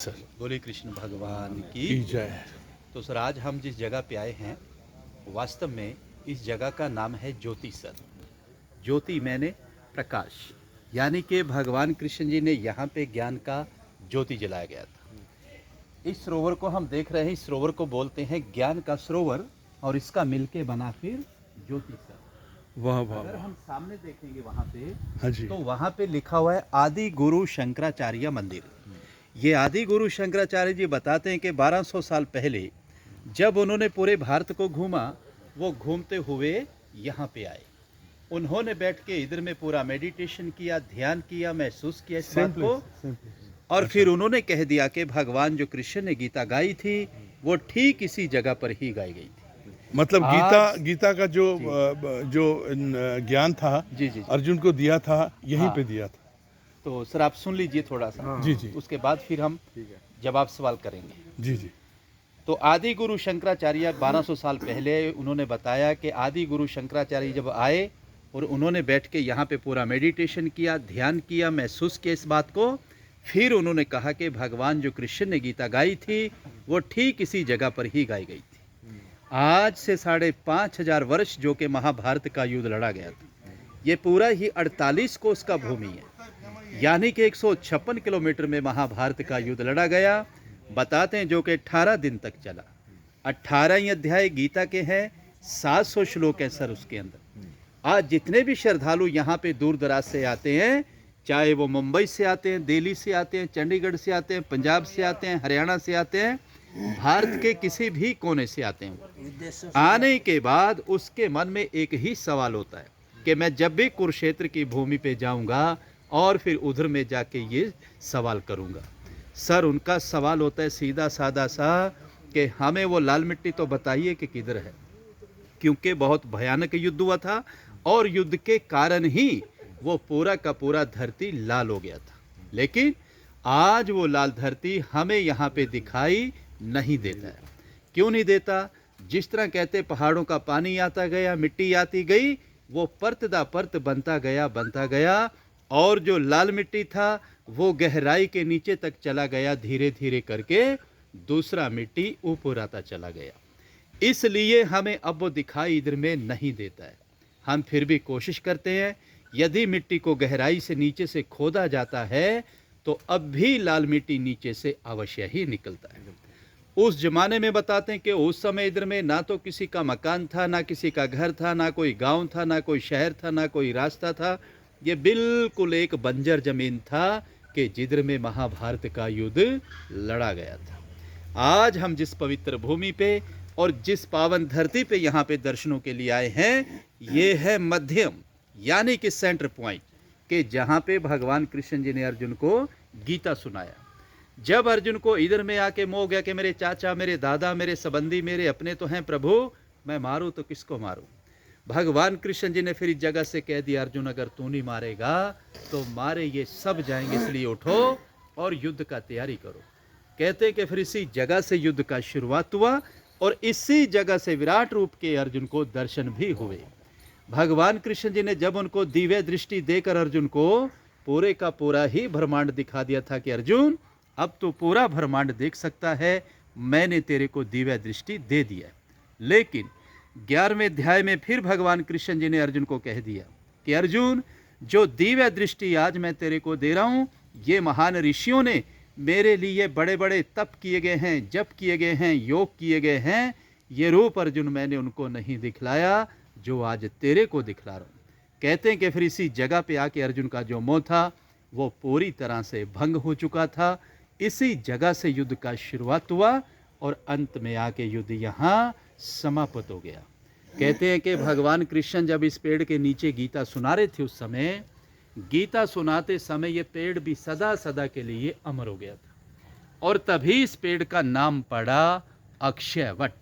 Sir बोले कृष्ण भगवान की की जय। तो सर आज हम जिस जगह पे आए हैं वास्तव में इस जगह का नाम है ज्योति सर। ज्योति मैंने प्रकाश, यानी कि भगवान कृष्ण जी ने यहाँ पे ज्ञान का ज्योति जलाया गया था। इस सरोवर को हम देख रहे हैं, इस सरोवर को बोलते हैं ज्ञान का सरोवर और इसका मिलके बना फिर ज्योति सर। वाह वाह अगर वाह। हम सामने देखेंगे वहाँ पे हाँ जी। तो वहाँ पे लिखा हुआ है आदि गुरु शंकराचार्य मंदिर। ये आदि गुरु शंकराचार्य जी बताते हैं कि 1200 साल पहले जब उन्होंने पूरे भारत को घूमा, वो घूमते हुए यहाँ पे आए। उन्होंने बैठ के इधर में पूरा मेडिटेशन किया, ध्यान किया, महसूस किया इस बात को, और फिर उन्होंने कह दिया कि भगवान जो कृष्ण ने गीता गाई थी वो ठीक इसी जगह पर ही गाई गई थी। मतलब गीता का जो ज्ञान था जी जी जी। अर्जुन को दिया था, यहीं हाँ। पे दिया था। तो सर आप सुन लीजिए थोड़ा सा। जी जी उसके बाद फिर हम जवाब सवाल करेंगे। जी जी। तो आदि गुरु शंकराचार्य 1200 साल पहले उन्होंने बताया कि आदि गुरु शंकराचार्य जब आए और उन्होंने बैठ के यहाँ पे पूरा मेडिटेशन किया, ध्यान किया, महसूस किया इस बात को, फिर उन्होंने कहा कि भगवान जो कृष्ण ने गीता गाई थी वो ठीक इसी जगह पर ही गाई गई थी। आज से 5,500 वर्ष जो कि महाभारत का युद्ध लड़ा गया था, ये पूरा ही 48 कोस का भूमि है, यानी कि 156 किलोमीटर में महाभारत का युद्ध लड़ा गया। बताते हैं जो कि 18 दिन तक चला। 18 ही अध्याय गीता के हैं, 700 श्लोक हैं सर उसके अंदर। आज जितने भी श्रद्धालु यहाँ पे दूर दराज से आते हैं, चाहे वो मुंबई से आते हैं, दिल्ली से आते हैं, चंडीगढ़ से आते हैं, पंजाब से आते हैं, हरियाणा से आते हैं, भारत के किसी भी कोने से आते हैं, आने के बाद उसके मन में एक ही सवाल होता है कि मैं जब भी कुरुक्षेत्र की भूमि पे जाऊंगा और फिर उधर में जाके ये सवाल करूंगा। सर उनका सवाल होता है सीधा साधा सा कि हमें वो लाल मिट्टी तो बताइए कि किधर है, क्योंकि बहुत भयानक युद्ध हुआ था और युद्ध के कारण ही वो पूरा का पूरा धरती लाल हो गया था। लेकिन आज वो लाल धरती हमें यहाँ पे दिखाई नहीं देता है। क्यों नहीं देता? जिस तरह कहते पहाड़ों का पानी आता गया, मिट्टी आती गई, वो परत दा परत बनता गया और जो लाल मिट्टी था वो गहराई के नीचे तक चला गया, धीरे धीरे करके दूसरा मिट्टी ऊपर आता चला गया। इसलिए हमें अब वो दिखाई इधर में नहीं देता है। हम फिर भी कोशिश करते हैं, यदि मिट्टी को गहराई से नीचे से खोदा जाता है तो अब भी लाल मिट्टी नीचे से अवश्य ही निकलता है। उस जमाने में बताते हैं कि उस समय इधर में ना तो किसी का मकान था, ना किसी का घर था, ना कोई गांव था, ना कोई शहर था, ना कोई रास्ता था। ये बिल्कुल एक बंजर जमीन था कि जिधर में महाभारत का युद्ध लड़ा गया था। आज हम जिस पवित्र भूमि पे और जिस पावन धरती पे यहाँ पे दर्शनों के लिए आए हैं, ये है मध्यम, यानी कि सेंटर पॉइंट, कि जहाँ पे भगवान कृष्ण जी ने अर्जुन को गीता सुनाया। जब अर्जुन को इधर में आके मोह गया कि मेरे चाचा, मेरे दादा, मेरे संबंधी, मेरे अपने तो हैं प्रभु, मैं मारूं तो किसको मारूं? भगवान कृष्ण जी ने फिर इस जगह से कह दिया, अर्जुन अगर तू नहीं मारेगा तो मारे ये सब जाएंगे, इसलिए उठो और युद्ध का तैयारी करो। कहते हैं कि फिर इसी जगह से युद्ध का शुरुआत हुआ और इसी जगह से विराट रूप के अर्जुन को दर्शन भी हुए। भगवान कृष्ण जी ने जब उनको दिव्य दृष्टि देकर अर्जुन को पूरे का पूरा ही ब्रह्मांड दिखा दिया था कि अर्जुन अब तो पूरा ब्रह्मांड देख सकता है, मैंने तेरे को दिव्य दृष्टि दे दिया। लेकिन 11वें अध्याय में फिर भगवान कृष्ण जी ने अर्जुन को कह दिया कि अर्जुन जो दिव्य दृष्टि आज मैं तेरे को दे रहा हूं, ये महान ऋषियों ने मेरे लिए बड़े बड़े तप किए गए हैं, जप किए गए हैं, योग किए गए हैं, ये रूप अर्जुन मैंने उनको नहीं दिखलाया जो आज तेरे को दिखला रहा हूं। कहते हैं कि फिर इसी जगह पे आके अर्जुन का जो मोह था वो पूरी तरह से भंग हो चुका था। इसी जगह से युद्ध का शुरुआत हुआ और अंत में आके युद्ध यहाँ समाप्त हो गया। कहते हैं कि भगवान कृष्ण जब इस पेड़ के नीचे गीता सुना रहे थे, उस समय गीता सुनाते समय ये पेड़ भी सदा सदा के लिए अमर हो गया था और तभी इस पेड़ का नाम पड़ा अक्षय वट।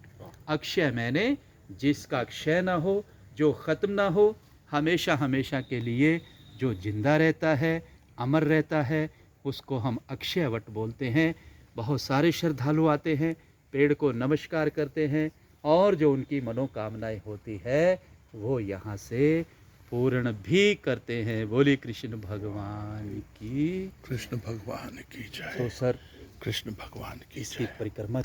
अक्षय मैंने जिसका क्षय ना हो, जो खत्म ना हो, हमेशा हमेशा के लिए जो जिंदा रहता है, अमर रहता है, उसको हम अक्षय वट बोलते हैं। बहुत सारे श्रद्धालु आते हैं, पेड़ को नमस्कार करते हैं और जो उनकी मनोकामनाएं होती है वो यहाँ से पूर्ण भी करते हैं। बोले कृष्ण भगवान की। कृष्ण भगवान की जय। तो सर कृष्ण भगवान की इसकी जय। परिक्रमा